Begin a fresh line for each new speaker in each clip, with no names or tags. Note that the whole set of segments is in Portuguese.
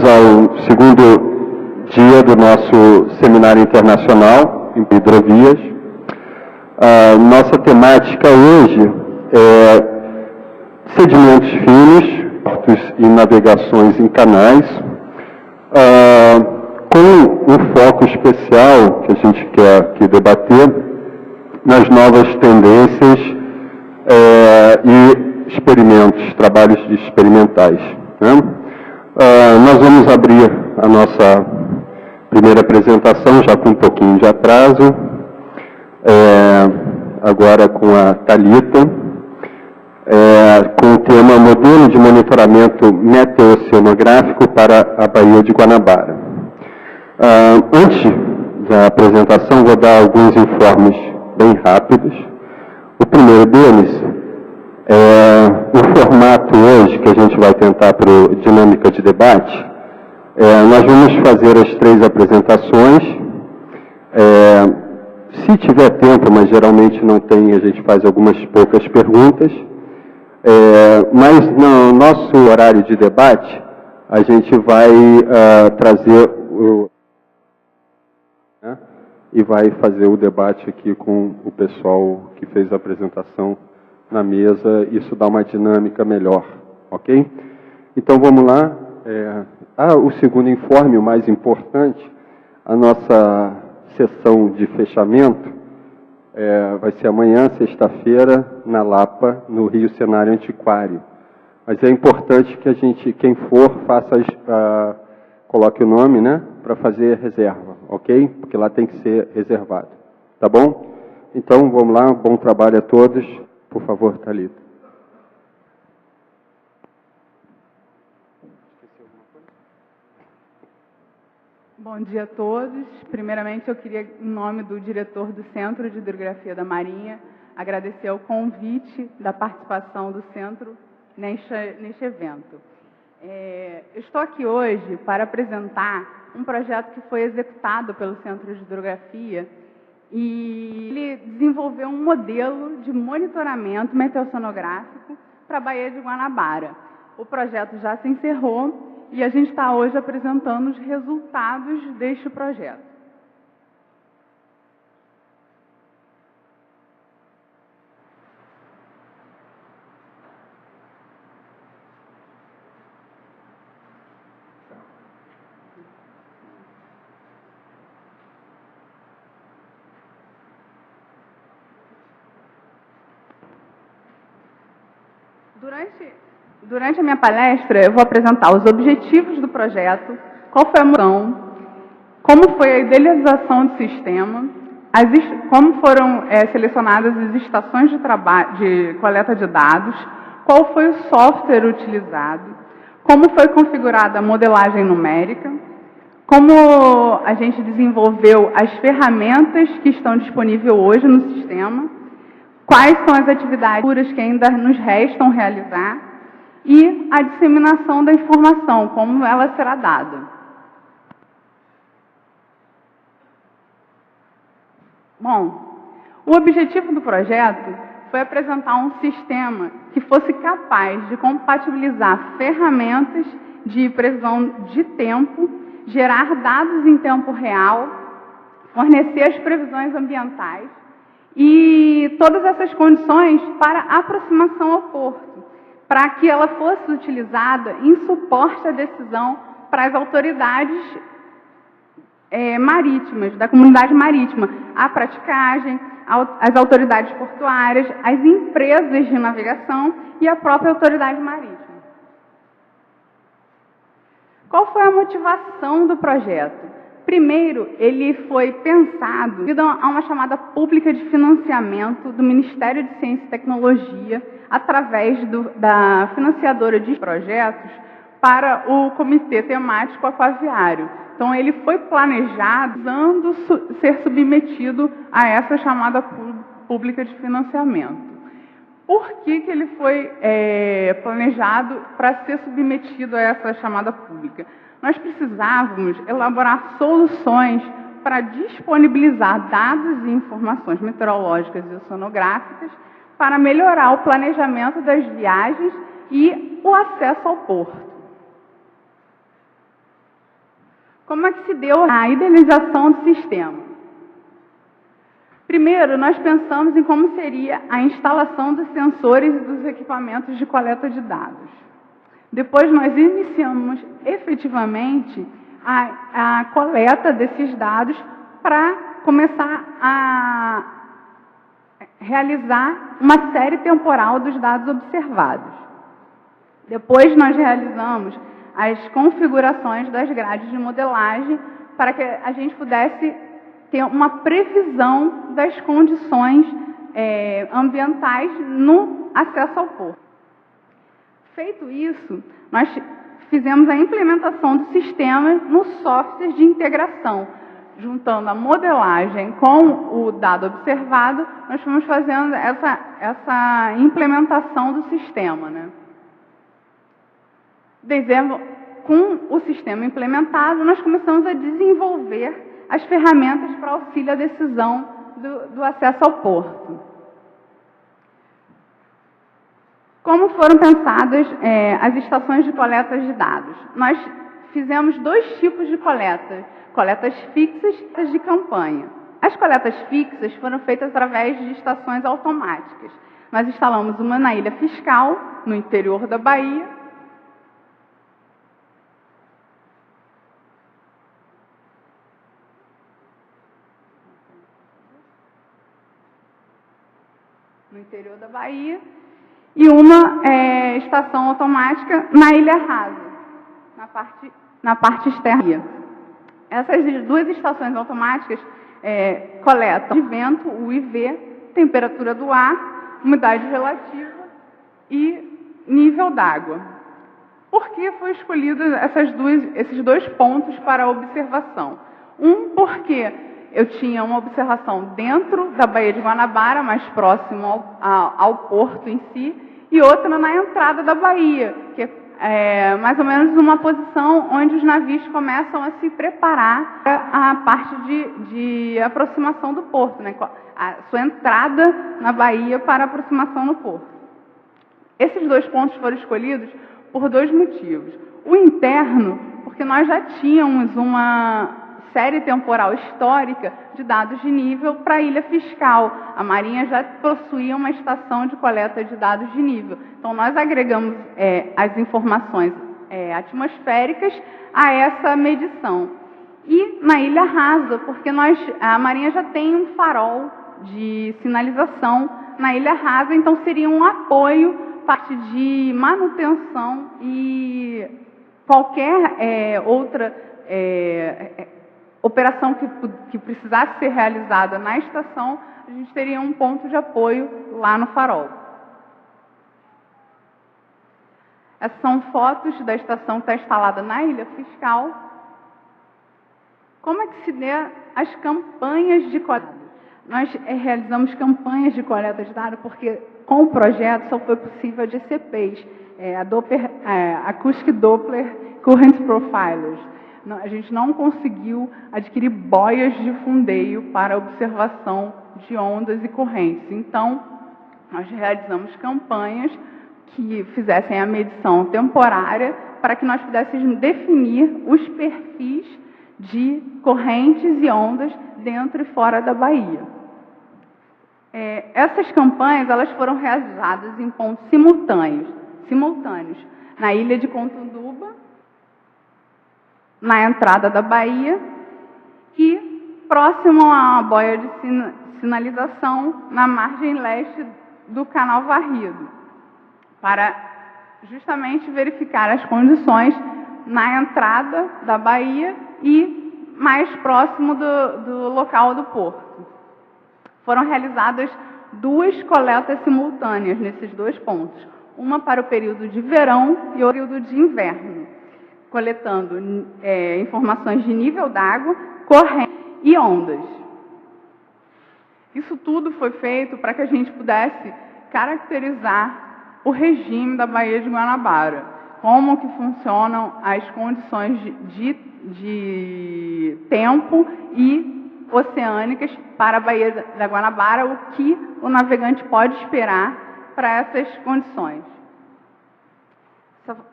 ao segundo dia do nosso seminário internacional em hidrovias. Nossa temática hoje é sedimentos finos, portos e navegações em canais, com um foco especial que a gente quer aqui debater nas novas tendências e experimentos, trabalhos experimentais, né? Nós vamos abrir a nossa primeira apresentação, já com um pouquinho de atraso, agora com a Thalita, com o tema Modelo de Monitoramento Meteoceanográfico para a Baía de Guanabara. Antes da apresentação, vou dar alguns informes bem rápidos. O primeiro deles o formato hoje, que a gente vai tentar para o dinâmica de debate. Nós vamos fazer as 3 apresentações. Se tiver tempo, mas geralmente não tem, a gente faz algumas poucas perguntas. Mas no nosso horário de debate, a gente vai trazer e vai fazer o debate aqui com o pessoal que fez a apresentação na mesa. Isso dá uma dinâmica melhor, ok? Então vamos lá. O segundo informe, o mais importante, a nossa sessão de fechamento vai ser amanhã, sexta-feira, na Lapa, no Rio Cenário Antiquário. Mas é importante que a gente, quem for, coloque o nome, né, para fazer reserva, ok? Porque lá tem que ser reservado, tá bom? Então vamos lá, bom trabalho a todos. Por favor, Thalita.
Bom dia a todos. Primeiramente, eu queria, em nome do diretor do Centro de Hidrografia da Marinha, agradecer o convite da participação do Centro neste evento. Eu estou aqui hoje para apresentar um projeto que foi executado pelo Centro de Hidrografia e ele desenvolveu um modelo de monitoramento meteoceanográfico para a Baía de Guanabara. O projeto já se encerrou e a gente está hoje apresentando os resultados deste projeto. Durante a minha palestra, eu vou apresentar os objetivos do projeto, qual foi a missão, como foi a idealização do sistema, como foram selecionadas as estações de coleta de dados, qual foi o software utilizado, como foi configurada a modelagem numérica, como a gente desenvolveu as ferramentas que estão disponíveis hoje no sistema, quais são as atividades que ainda nos restam realizar e a disseminação da informação, como ela será dada. Bom, o objetivo do projeto foi apresentar um sistema que fosse capaz de compatibilizar ferramentas de previsão de tempo, gerar dados em tempo real, fornecer as previsões ambientais e todas essas condições para aproximação ao porto, para que ela fosse utilizada em suporte à decisão para as autoridades marítimas, da comunidade marítima, a praticagem, as autoridades portuárias, as empresas de navegação e a própria autoridade marítima. Qual foi a motivação do projeto? Primeiro, ele foi pensado devido a uma chamada pública de financiamento do Ministério de Ciência e Tecnologia, através da financiadora de projetos para o Comitê Temático Aquaviário. Então, ele foi planejado usando ser submetido a essa chamada pública de financiamento. Por que ele foi planejado para ser submetido a essa chamada pública? Nós precisávamos elaborar soluções para disponibilizar dados e informações meteorológicas e oceanográficas para melhorar o planejamento das viagens e o acesso ao porto. Como é que se deu a idealização do sistema? Primeiro, nós pensamos em como seria a instalação dos sensores e dos equipamentos de coleta de dados. Depois, nós iniciamos efetivamente a coleta desses dados para começar a realizar uma série temporal dos dados observados. Depois, nós realizamos as configurações das grades de modelagem para que a gente pudesse ter uma previsão das condições ambientais no acesso ao porto. Feito isso, nós fizemos a implementação do sistema no software de integração. Juntando a modelagem com o dado observado, nós fomos fazendo essa implementação do sistema, né? Com o sistema implementado, nós começamos a desenvolver as ferramentas para auxílio à decisão do acesso ao porto. Como foram pensadas as estações de coleta de dados? Nós fizemos dois tipos de coletas fixas e de campanha. As coletas fixas foram feitas através de estações automáticas. Nós instalamos uma na Ilha Fiscal, no interior da Bahia, e uma estação automática na Ilha Rasa, na parte externa. Essas duas estações automáticas coletam de vento, o IV, temperatura do ar, umidade relativa e nível d'água. Por que foi escolhido esses dois pontos para a observação? Porque eu tinha uma observação dentro da Baía de Guanabara, mais próximo ao porto em si, e outra na entrada da Baía, que é mais ou menos uma posição onde os navios começam a se preparar para a parte de aproximação do porto, né? A sua entrada na Baía para a aproximação no porto. Esses dois pontos foram escolhidos por dois motivos. O interno, porque nós já tínhamos uma série temporal histórica de dados de nível para a Ilha Fiscal. A Marinha já possuía uma estação de coleta de dados de nível. Então, nós agregamos as informações atmosféricas a essa medição. E na Ilha Rasa, porque a Marinha já tem um farol de sinalização na Ilha Rasa, então seria um apoio, parte de manutenção e qualquer outra operação que precisasse ser realizada na estação, a gente teria um ponto de apoio lá no farol. Essas são fotos da estação que está instalada na Ilha Fiscal. Como é que se dê as campanhas de coleta? Nós realizamos campanhas de coleta de dados porque, com o projeto, só foi possível a DCPs, Acoustic Doppler Current Profilers. A gente não conseguiu adquirir boias de fundeio para observação de ondas e correntes. Então, nós realizamos campanhas que fizessem a medição temporária para que nós pudéssemos definir os perfis de correntes e ondas dentro e fora da Bahia. Essas campanhas elas foram realizadas em pontos simultâneos, na ilha de Contunduba, na entrada da Bahia e próximo a uma boia de sinalização na margem leste do Canal Varrido, para justamente verificar as condições na entrada da Bahia e mais próximo do local do porto. Foram realizadas duas coletas simultâneas nesses dois pontos, uma para o período de verão e o período de inverno, coletando informações de nível d'água, corrente e ondas. Isso tudo foi feito para que a gente pudesse caracterizar o regime da Baía de Guanabara, como que funcionam as condições de tempo e oceânicas para a Baía da Guanabara, o que o navegante pode esperar para essas condições.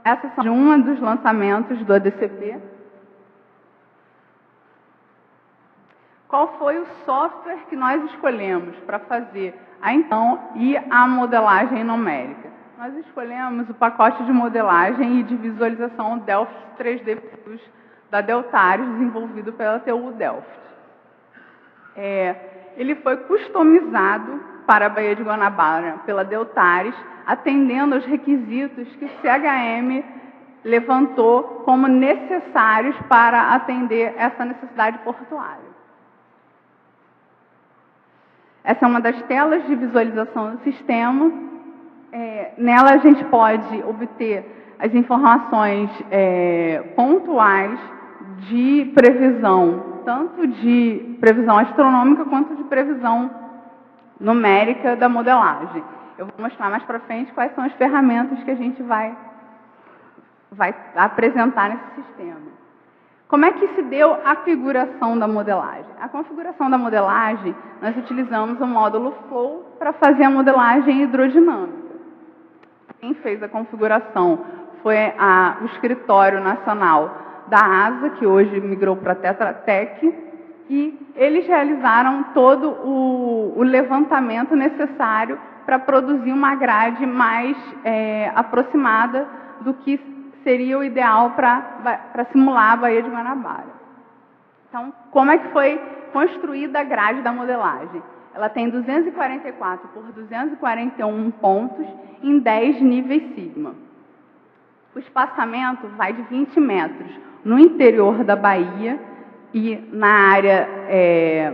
Essa é um dos lançamentos do ADCP. qual foi o software que nós escolhemos para fazer a modelagem numérica. Nós escolhemos o pacote de modelagem e de visualização Delft 3D Plus da Deltares, desenvolvido pela TU Delft. Ele foi customizado para a Baía de Guanabara pela Deltares, atendendo aos requisitos que o CHM levantou como necessários para atender essa necessidade portuária. Essa é uma das telas de visualização do sistema. Nela a gente pode obter as informações pontuais de previsão, tanto de previsão astronômica quanto de previsão numérica da modelagem. Eu vou mostrar mais para frente quais são as ferramentas que a gente vai apresentar nesse sistema. Como é que se deu a configuração da modelagem? A configuração da modelagem, nós utilizamos o módulo Flow para fazer a modelagem hidrodinâmica. Quem fez a configuração foi o Escritório Nacional da ASA, que hoje migrou para a Tetra Tech, e eles realizaram todo o levantamento necessário para produzir uma grade mais aproximada do que seria o ideal para simular a Baía de Guanabara. Então, como é que foi construída a grade da modelagem? Ela tem 244 por 241 pontos em 10 níveis sigma. O espaçamento vai de 20 metros no interior da Baía e na área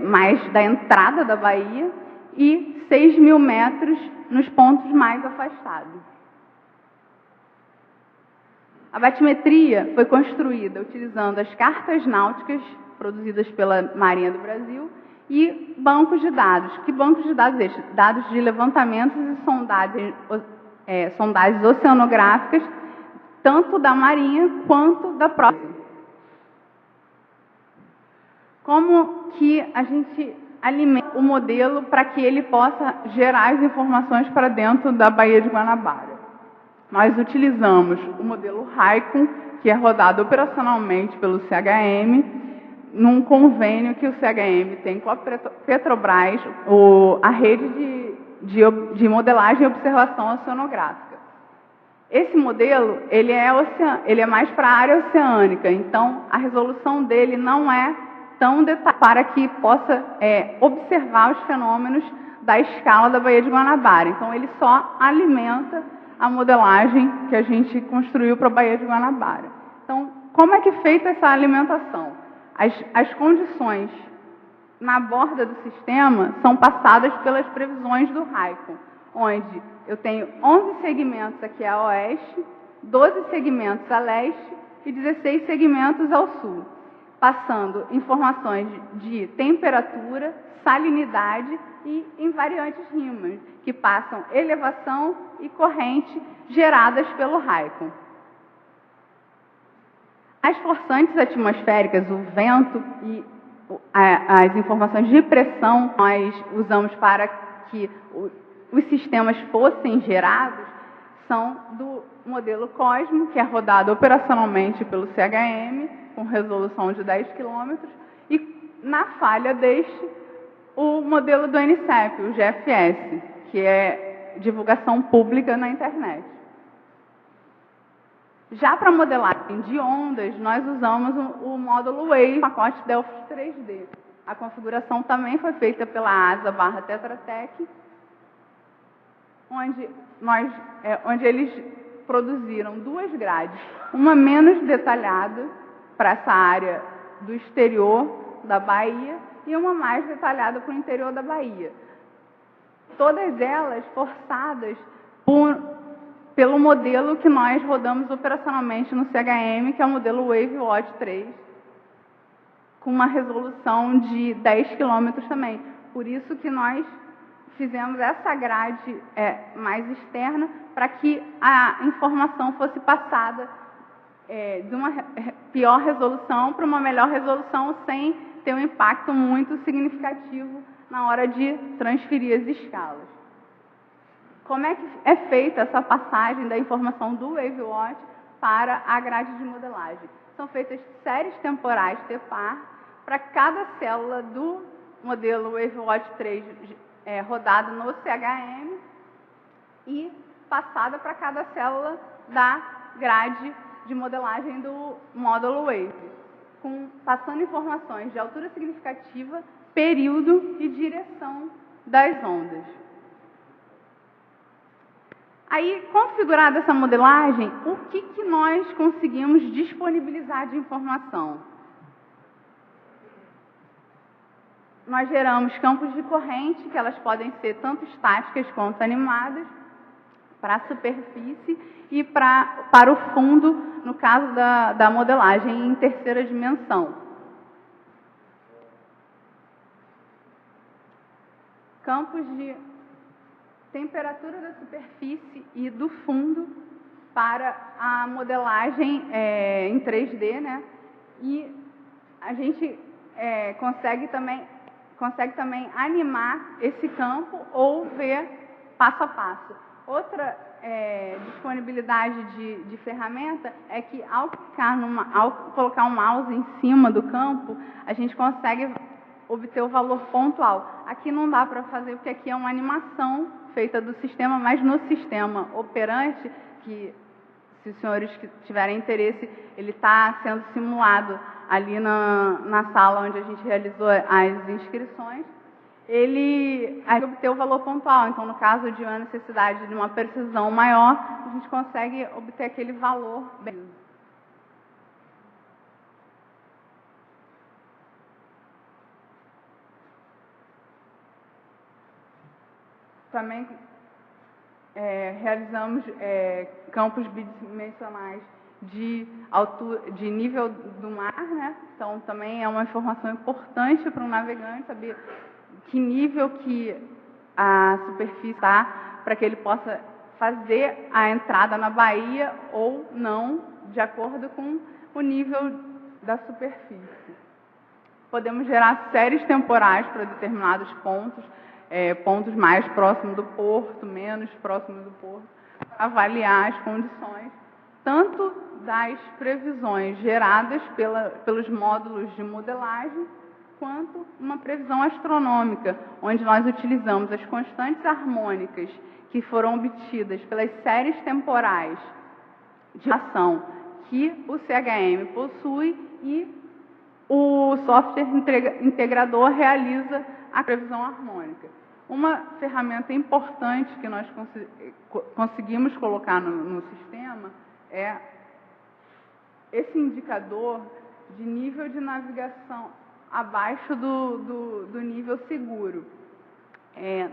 mais da entrada da Baía e 6.000 metros nos pontos mais afastados. A batimetria foi construída utilizando as cartas náuticas produzidas pela Marinha do Brasil e bancos de dados. Que bancos de dados estes? Dados de levantamentos e sondagens oceanográficas, tanto da Marinha quanto da própria. Como que a gente alimenta o modelo para que ele possa gerar as informações para dentro da Baía de Guanabara? Nós utilizamos o modelo Raikon, que é rodado operacionalmente pelo CHM, num convênio que o CHM tem com a Petrobras, a rede de modelagem e observação oceanográfica. Esse modelo, ele é mais para a área oceânica, então a resolução dele não é tão detalhada para que possa observar os fenômenos da escala da Baía de Guanabara. Então, ele só alimenta a modelagem que a gente construiu para a Baía de Guanabara. Então, como é que é feita essa alimentação? As condições na borda do sistema são passadas pelas previsões do Raikon, onde eu tenho 11 segmentos aqui a oeste, 12 segmentos a leste e 16 segmentos ao sul, passando informações de temperatura, salinidade e invariantes Riemann, que passam elevação e corrente geradas pelo Raikon. As forçantes atmosféricas, o vento e as informações de pressão nós usamos para que os sistemas fossem gerados são do modelo Cosmo, que é rodado operacionalmente pelo CHM, com resolução de 10 km, e na falha deste, o modelo do NCEP, o GFS, que é divulgação pública na internet. Já para modelagem de ondas, nós usamos o módulo Wave, pacote Delft 3D. A configuração também foi feita pela ASA/Tetra Tech, onde eles produziram duas grades, uma menos detalhada para essa área do exterior da Bahia e uma mais detalhada para o interior da Bahia. Todas elas forçadas pelo modelo que nós rodamos operacionalmente no CHM, que é o modelo WaveWatch 3, com uma resolução de 10 km também. Por isso que nós fizemos essa grade mais externa, para que a informação fosse passada de uma pior resolução para uma melhor resolução, sem ter um impacto muito significativo na hora de transferir as escalas. Como é que é feita essa passagem da informação do WaveWatch para a grade de modelagem? São feitas séries temporais TPAR para cada célula do modelo WaveWatch 3 rodado no CHM e passada para cada célula da grade de modelagem do módulo Wave, passando informações de altura significativa, período e direção das ondas. Aí, configurada essa modelagem, o que nós conseguimos disponibilizar de informação? Nós geramos campos de corrente, que elas podem ser tanto estáticas quanto animadas, para a superfície e para o fundo, no caso da modelagem em terceira dimensão. Campos de temperatura da superfície e do fundo para a modelagem em 3D, né? E a gente consegue também animar esse campo ou ver passo a passo. Outra disponibilidade de ferramenta é que ao colocar um mouse em cima do campo, a gente consegue obter o valor pontual. Aqui não dá para fazer, porque aqui é uma animação feita do sistema, mas no sistema operante, que se os senhores que tiverem interesse, ele está sendo simulado ali na sala onde a gente realizou as inscrições, ele obteve o valor pontual. Então, no caso de uma necessidade de uma precisão maior, a gente consegue obter aquele valor bem. Também realizamos campos bidimensionais de nível do mar, né? Então, também é uma informação importante para um navegante saber que nível que a superfície está, para que ele possa fazer a entrada na baía ou não, de acordo com o nível da superfície. Podemos gerar séries temporais para determinados pontos, pontos mais próximos do porto, menos próximos do porto, para avaliar as condições, tanto das previsões geradas pelos módulos de modelagem, quanto uma previsão astronômica, onde nós utilizamos as constantes harmônicas que foram obtidas pelas séries temporais de ação que o CHM possui e o software integrador realiza a previsão harmônica. Uma ferramenta importante que nós conseguimos colocar no sistema é esse indicador de nível de navegação abaixo do nível seguro.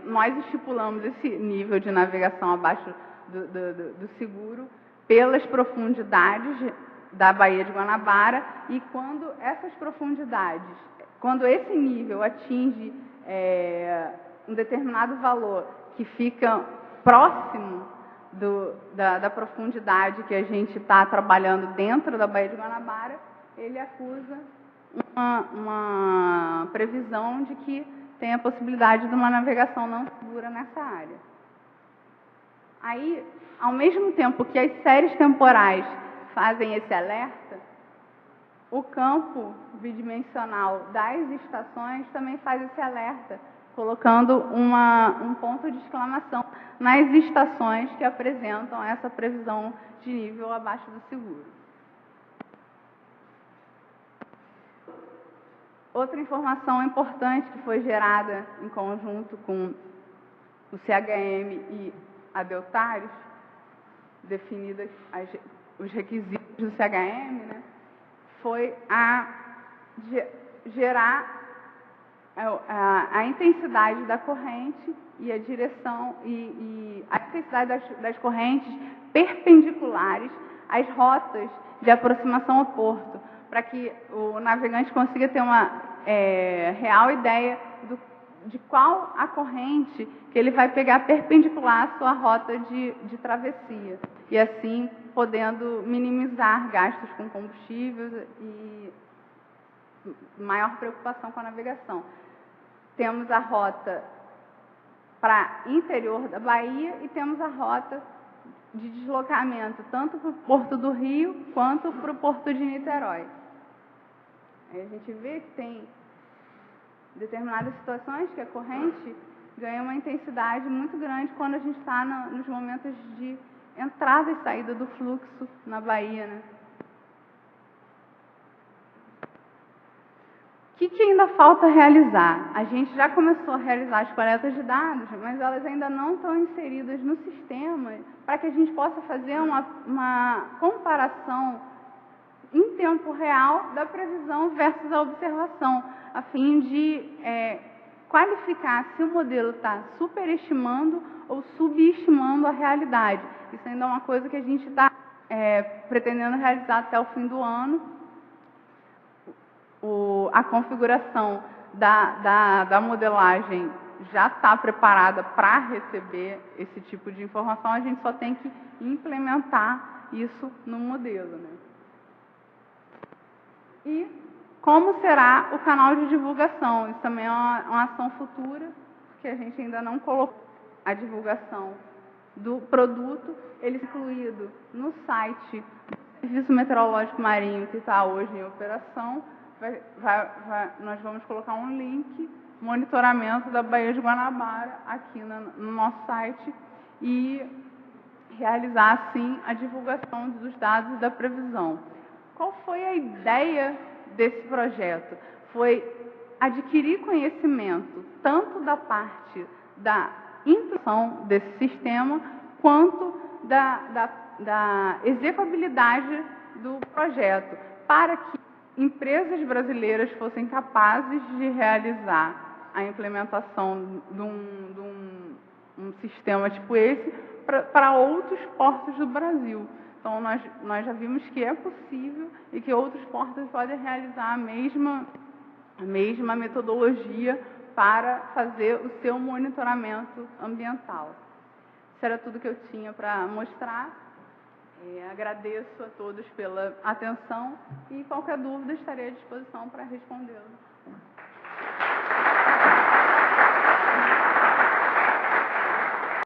Nós estipulamos esse nível de navegação abaixo do seguro pelas profundidades da Baía de Guanabara, e quando essas profundidades, quando esse nível atinge um determinado valor que fica próximo da profundidade que a gente está trabalhando dentro da Baía de Guanabara, ele acusa uma previsão de que tem a possibilidade de uma navegação não segura nessa área. Aí, ao mesmo tempo que as séries temporais fazem esse alerta, o campo bidimensional das estações também faz esse alerta, colocando um ponto de exclamação nas estações que apresentam essa previsão de nível abaixo do seguro. Outra informação importante que foi gerada em conjunto com o CHM e a Deltares, definidas os requisitos do CHM, né, foi gerar a intensidade da corrente e a direção e a intensidade das correntes perpendiculares às rotas de aproximação ao porto, para que o navegante consiga ter uma real ideia de qual a corrente que ele vai pegar perpendicular à sua rota de travessia, e assim podendo minimizar gastos com combustíveis e maior preocupação com a navegação. Temos a rota para interior da Bahia e temos a rota de deslocamento tanto para o Porto do Rio quanto para o Porto de Niterói. Aí a gente vê que tem determinadas situações que a corrente ganha uma intensidade muito grande quando a gente está nos momentos de entrada e saída do fluxo na baía, né? O que ainda falta realizar? A gente já começou a realizar as coletas de dados, mas elas ainda não estão inseridas no sistema para que a gente possa fazer uma comparação em tempo real da previsão versus a observação, a fim de qualificar se o modelo está superestimando ou subestimando a realidade. Isso ainda é uma coisa que a gente está pretendendo realizar até o fim do ano. A configuração da modelagem já está preparada para receber esse tipo de informação, a gente só tem que implementar isso no modelo, né? E como será o canal de divulgação? Isso também é uma ação futura, que a gente ainda não colocou. A divulgação do produto, ele é incluído no site do Serviço Meteorológico Marinho, que está hoje em operação. Nós vamos colocar um link, monitoramento da Baía de Guanabara, aqui no nosso site, e realizar, assim, a divulgação dos dados da previsão. Qual foi a ideia desse projeto? Foi adquirir conhecimento tanto da parte da implantação desse sistema, quanto da executabilidade do projeto, para que empresas brasileiras fossem capazes de realizar a implementação de um sistema tipo esse para outros portos do Brasil. Então, nós já vimos que é possível e que outros portos podem realizar a mesma metodologia para fazer o seu monitoramento ambiental. Isso era tudo que eu tinha para mostrar. Agradeço a todos pela atenção e qualquer dúvida estarei à disposição para respondê-la.